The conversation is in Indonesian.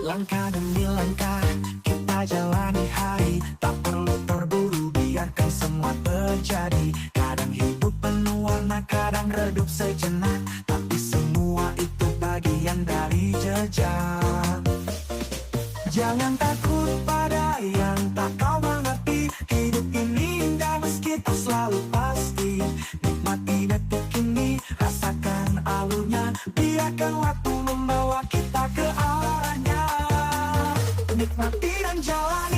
Langkah demi langkah kita jalani hari, tak perlu terburu, biarkan semua terjadi. Kadang hidup penuh warna, kadang redup sejenak, tapi semua itu bagian dari jejak. Jangan takut pada yang tak kau mengerti, hidup ini indah meski tak selalu pasti. Nikmati detik ini, rasakan alurnya, biarkan waktu membawa kita ke arahnya. Nikmati dan jalani.